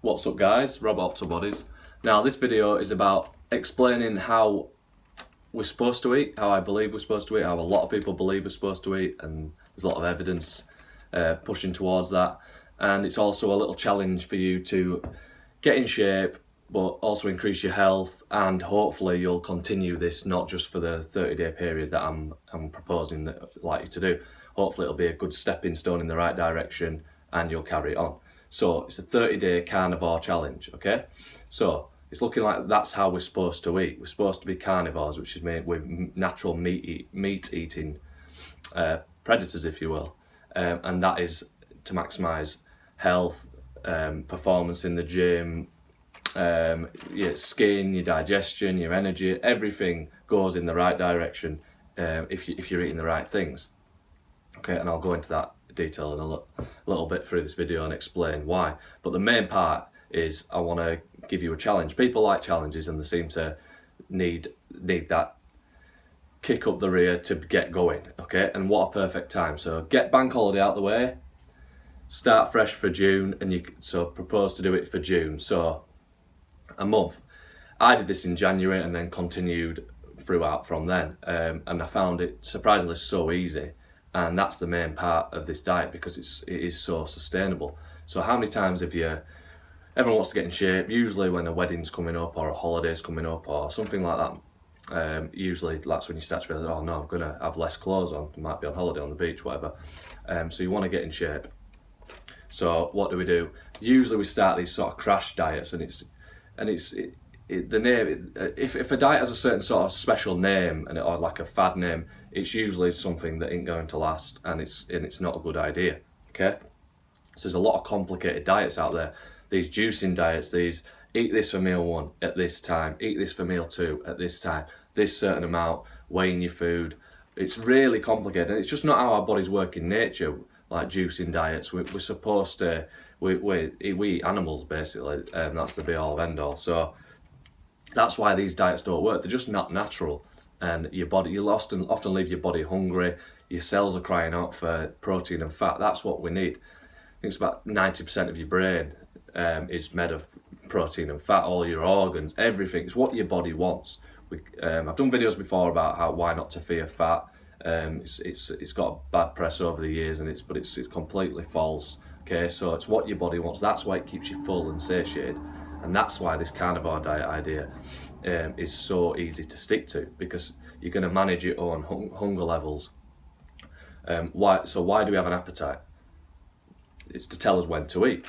What's up guys, Rob Octobodies. Now this video is about explaining how we're supposed to eat, how I believe we're supposed to eat, how a lot of people believe we're supposed to eat, and there's a lot of evidence pushing towards that. And it's also a little challenge for you to get in shape but also increase your health, and hopefully you'll continue this not just for the 30-day period that I'm proposing that I'd like you to do. Hopefully it'll be a good stepping stone in the right direction and you'll carry it on. So it's a 30-day carnivore challenge, okay? So it's looking like that's how we're supposed to eat. We're supposed to be carnivores, which is made with natural meat-eating predators, if you will. And that is to maximise health, performance in the gym, your skin, your digestion, your energy, everything goes in the right direction if you're eating the right things. Okay, and I'll go into that detail in a little bit through this video and explain why. But the main part is I want to give you a challenge. People like challenges and they seem to need that kick up the rear to get going, okay? And what a perfect time. So get bank holiday out the way, start fresh for June, and so propose to do it for June. So a month. I did this in January and then continued throughout from then, and I found it surprisingly so easy. And that's the main part of this diet because it is so sustainable. So how many times have you, everyone wants to get in shape, usually when a wedding's coming up or a holiday's coming up or something like that. Usually that's when you start to realize, oh no, I'm gonna have less clothes on, I might be on holiday on the beach, whatever. So you want to get in shape. So what do? Usually we start these sort of crash diets, and the name, if a diet has a certain sort of special name or like a fad name, it's usually something that ain't going to last, and it's not a good idea. Okay, so there's a lot of complicated diets out there. These juicing diets, these eat this for meal 1 at this time, eat this for meal 2 at this time, this certain amount, weighing your food. It's really complicated, and it's just not how our bodies work in nature. Like juicing diets, we're supposed to we eat animals basically, and that's the be all end all. So that's why these diets don't work. They're just not natural, and you'll often leave your body hungry. Your cells are crying out for protein and fat. That's what we need. I think it's about 90% of your brain is made of protein and fat. All your organs, everything. It's what your body wants. I've done videos before about why not to fear fat. It's got bad press over the years, and it's completely false. Okay, so it's what your body wants. That's why it keeps you full and satiated. And that's why this carnivore diet idea is so easy to stick to, because you're going to manage your own hunger levels. Why do we have an appetite? It's to tell us when to eat.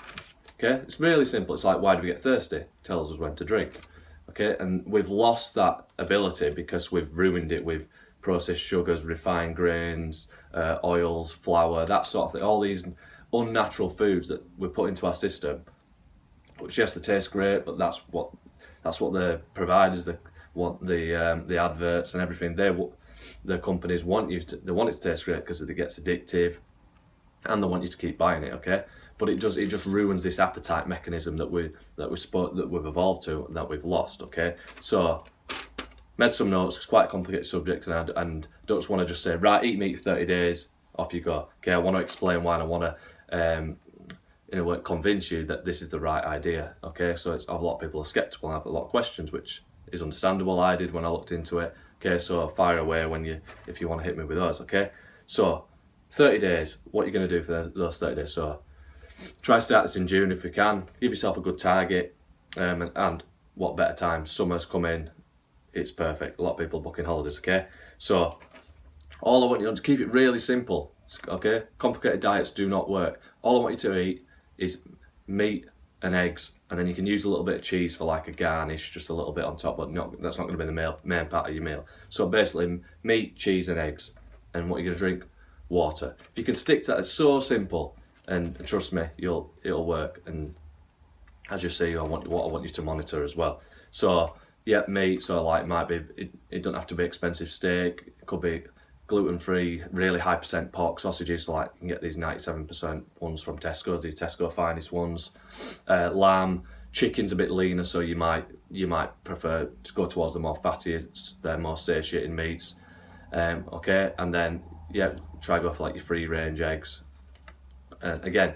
Okay, it's really simple. It's like, why do we get thirsty? It tells us when to drink. Okay, and we've lost that ability because we've ruined it with processed sugars, refined grains, oils, flour, that sort of thing. All these unnatural foods that we put into our system, which yes, they taste great, but that's what the providers, the adverts and everything, the companies want it to taste great because it gets addictive, and they want you to keep buying it. Okay, but it just ruins this appetite mechanism that we've evolved to and that we've lost. Okay, so made some notes. It's quite a complicated subject, and don't just want to just say, right, eat meat for 30 days, off you go. Okay, I want to explain why, and I want to convince you that this is the right idea. Okay, so a lot of people are skeptical and have a lot of questions, which is understandable. I did when I looked into it. Okay, so fire away if you want to hit me with those. Okay, so 30 days, what you're going to do for those 30 days. So try to start this in June if you can. Give yourself a good target, and what better time? Summer's coming. It's perfect. A lot of people booking holidays. Okay, so all I want you to keep it really simple. Okay, complicated diets do not work. All I want you to eat is meat and eggs, and then you can use a little bit of cheese for like a garnish, just a little bit on top, but that's not going to be the main part of your meal. So basically, meat, cheese, and eggs, and what you're going to drink, water. If you can stick to that, it's so simple, and trust me, it'll work. And as you see, I want you to monitor as well. So yeah, meat. So like it don't have to be expensive steak. It could be gluten-free, really high percent pork sausages. So like you can get these 97% ones from Tesco's, these Tesco finest ones. Lamb, chicken's a bit leaner, so you might prefer to go towards the more fatty, the more satiating meats. Okay, and then yeah, try go for like your free range eggs. And again,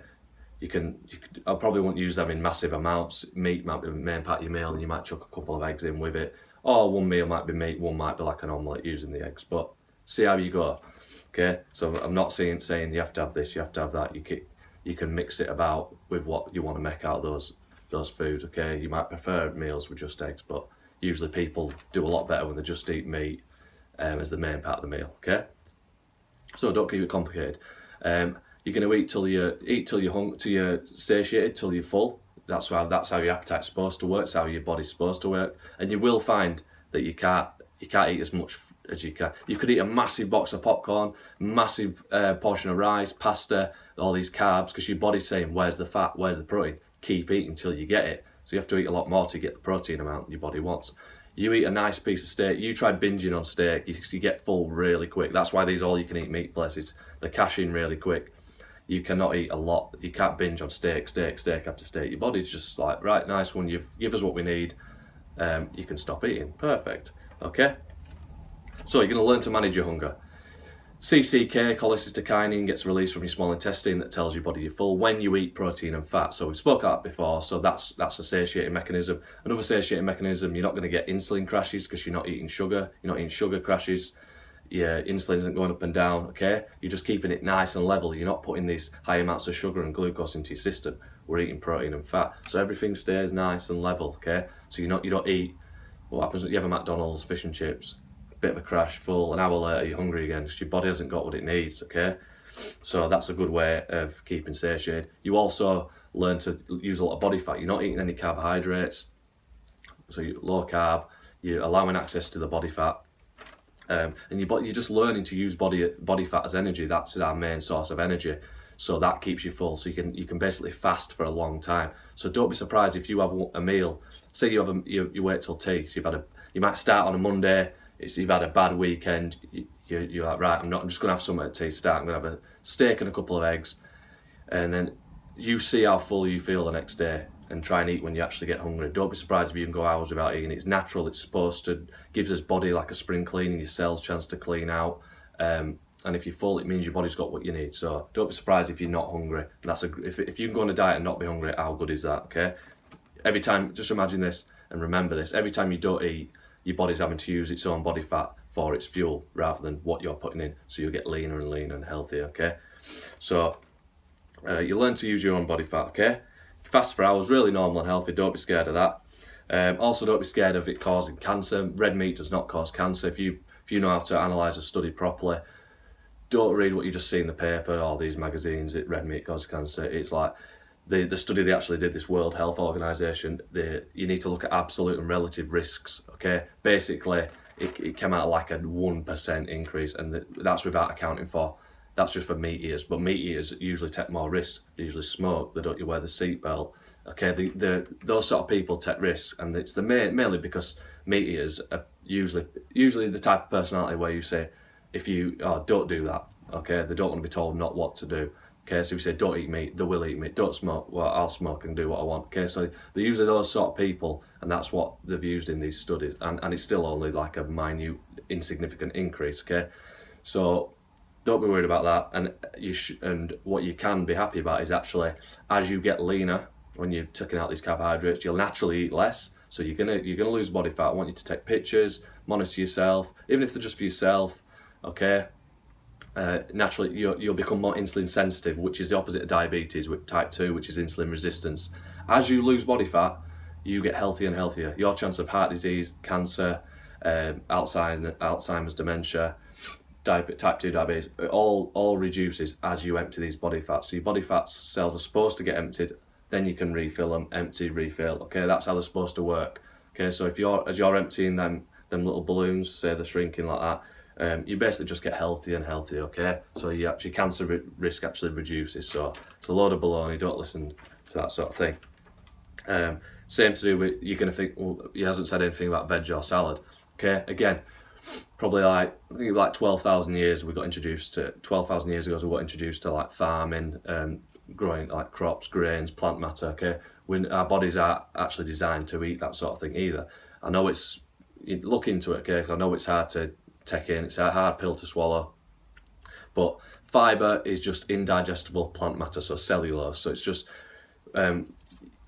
I probably wouldn't use them in massive amounts. Meat might be the main part of your meal, and you might chuck a couple of eggs in with it. Or one meal might be meat, one might be like an omelette using the eggs. But see how you go. Okay, so I'm not saying you have to have this, you have to have that. You can mix it about with what you want to make out of those foods. Okay, you might prefer meals with just eggs, but usually people do a lot better when they just eat meat as the main part of the meal. Okay, so don't keep it complicated. You're going to eat till you're satiated, till you're full. That's how your appetite's supposed to work. That's how your body's supposed to work. And you will find that you can't eat as much as you can. You could eat a massive box of popcorn, massive portion of rice, pasta, all these carbs, because your body's saying, where's the fat, where's the protein? Keep eating until you get it. So you have to eat a lot more to get the protein amount your body wants. You eat a nice piece of steak, you try binging on steak, you get full really quick. That's why these all-you-can-eat meat places, they cash in really quick. You cannot eat a lot. You can't binge on steak after steak. Your body's just like, right, nice one, you've give us what we need. You can stop eating. Perfect. Okay? So you're going to learn to manage your hunger. CCK, cholecystokinin, gets released from your small intestine that tells your body you're full when you eat protein and fat. So we've spoken about that before, so that's a satiating mechanism. Another satiating mechanism, you're not going to get insulin crashes because you're not eating sugar. You're not eating sugar crashes. Your insulin isn't going up and down, okay? You're just keeping it nice and level. You're not putting these high amounts of sugar and glucose into your system. We're eating protein and fat. So everything stays nice and level, okay? So you don't eat, what happens when you have a McDonald's, fish and chips, bit of a crash, full, an hour later you're hungry again because your body hasn't got what it needs, okay? So that's a good way of keeping satiated. You also learn to use a lot of body fat. You're not eating any carbohydrates, so you're low carb, you're allowing access to the body fat. And you're just learning to use body fat as energy. That's our main source of energy, so that keeps you full. So you can basically fast for a long time. So don't be surprised if you have a meal. Say you wait till tea. So you might start on a Monday. You've had a bad weekend. You're like, right, I'm just going to have something at tea. I'm going to have a steak and a couple of eggs, and then you see how full you feel the next day. And try and eat when you actually get hungry. Don't be surprised if you can go hours without eating. It's natural, it's supposed to, gives us body like a spring cleaning, your cells chance to clean out. And if you're full, it means your body's got what you need. So don't be surprised if you're not hungry. If you can go on a diet and not be hungry, how good is that, okay? Every time, just imagine this and remember this, every time you don't eat, your body's having to use its own body fat for its fuel rather than what you're putting in. So you'll get leaner and leaner and healthier, okay? So you learn to use your own body fat, okay? Fast for hours, really normal and healthy. Don't be scared of that. Also, don't be scared of it causing cancer. Red meat does not cause cancer. If you know how to analyse a study properly, don't read what you just see in the paper or these magazines that red meat causes cancer. It's like the study they actually did, this World Health Organization, you need to look at absolute and relative risks. Okay, basically it came out like a 1% increase, and that's without accounting for. That's just for meat eaters, but meat eaters usually take more risks. They usually smoke. They don't wear the seatbelt. Okay, those sort of people take risks, and it's mainly because meat eaters are usually the type of personality where you say, don't do that. Okay, they don't want to be told not what to do. Okay, so if you say don't eat meat, they will eat meat. Don't smoke, well, I'll smoke and do what I want. Okay, so they're usually those sort of people, and that's what they've used in these studies, and it's still only like a minute, insignificant increase. Okay, so don't be worried about that, and what you can be happy about is actually as you get leaner, when you're taking out these carbohydrates, you'll naturally eat less. So you're gonna lose body fat. I want you to take pictures, monitor yourself, even if they're just for yourself. Okay. Naturally, you'll become more insulin sensitive, which is the opposite of diabetes, with type 2, which is insulin resistance. As you lose body fat, you get healthier and healthier. Your chance of heart disease, cancer, Alzheimer's, dementia, type 2 diabetes, it all reduces as you empty these body fats. So your body fat cells are supposed to get emptied, then you can refill them, empty, refill. Okay, that's how they're supposed to work. Okay, so as you're emptying them little balloons, say they're shrinking like that, you basically just get healthier and healthier. Okay, so your cancer risk actually reduces. So it's a load of baloney. Don't listen to that sort of thing. Same to do with, you're going to think, well, he hasn't said anything about veg or salad. Okay, again, probably I think like 12,000 years we got introduced to, 12,000 years ago we got introduced to like farming, growing like crops, grains, plant matter. Okay, when our bodies are actually designed to eat that sort of thing either. I know you look into it, okay, I know it's hard to take in, it's a hard pill to swallow, but Fibre is just indigestible plant matter, so cellulose. So it's just,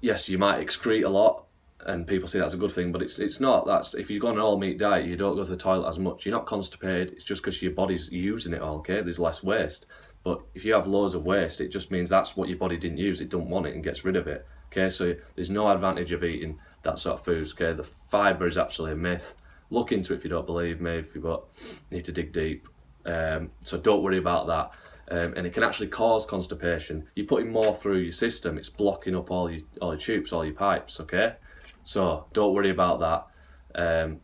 yes, you might excrete a lot, and people say that's a good thing, but it's not. That's if you go on an all meat diet, you don't go to the toilet as much. You're not constipated. It's just because your body's using it all. Okay, there's less waste. But if you have loads of waste, it just means that's what your body didn't use. It don't want it and gets rid of it. Okay, so there's no advantage of eating that sort of foods. Okay, the fibre is actually a myth. Look into it if you don't believe me. If you need to dig deep. So don't worry about that. And it can actually cause constipation. You're putting more through your system. It's blocking up all your tubes, all your pipes. Okay, so don't worry about that.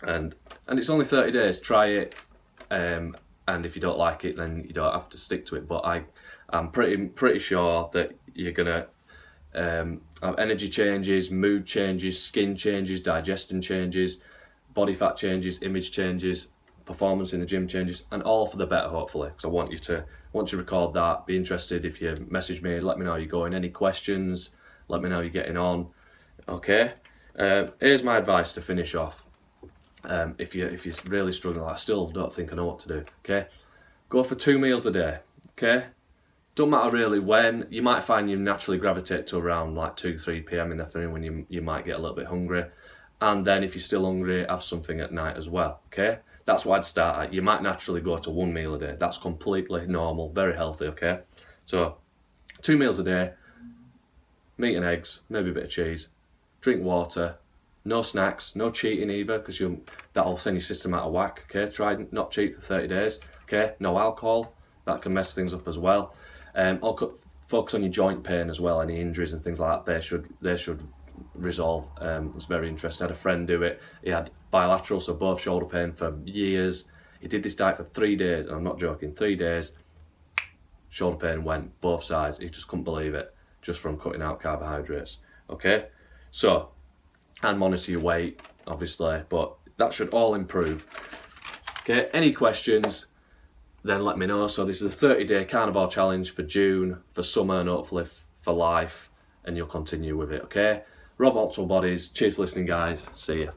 And it's only 30 days. Try it. And if you don't like it, then you don't have to stick to it. But I'm pretty sure that you're gonna have energy changes, mood changes, skin changes, digestion changes, body fat changes, image changes, performance in the gym changes, and all for the better, hopefully. So I want you to record that. Be interested if you message me. Let me know how you're going. Any questions? Let me know how you're getting on. Okay. Here's my advice to finish off. If you're really struggling, I still don't think I know what to do. Okay. Go for 2 meals a day. Okay. Don't matter really when. You might find you naturally gravitate to around like 2-3 p.m. in the afternoon when you might get a little bit hungry. And then if you're still hungry, have something at night as well. Okay. That's what I'd start at. You might naturally go to 1 meal a day. That's completely normal, very healthy, okay? So, 2 meals a day, meat and eggs, maybe a bit of cheese, drink water, no snacks, no cheating either, because that'll send your system out of whack, okay? Try not cheat for 30 days, okay? No alcohol, that can mess things up as well. I'll focus on your joint pain as well, any injuries and things like that, they should resolve. It's very interesting. I had a friend do it. He had bilateral, so both shoulder pain for years. He did this diet for 3 days, and I'm not joking, 3 days, shoulder pain went both sides. He just couldn't believe it, just from cutting out carbohydrates. Okay, so, and monitor your weight, obviously, but that should all improve. Okay, any questions, then let me know. So this is a 30-day carnivore challenge for June, for summer, and hopefully for life, and you'll continue with it, okay? Rob Optimal Bodies. Cheers for listening, guys. See ya.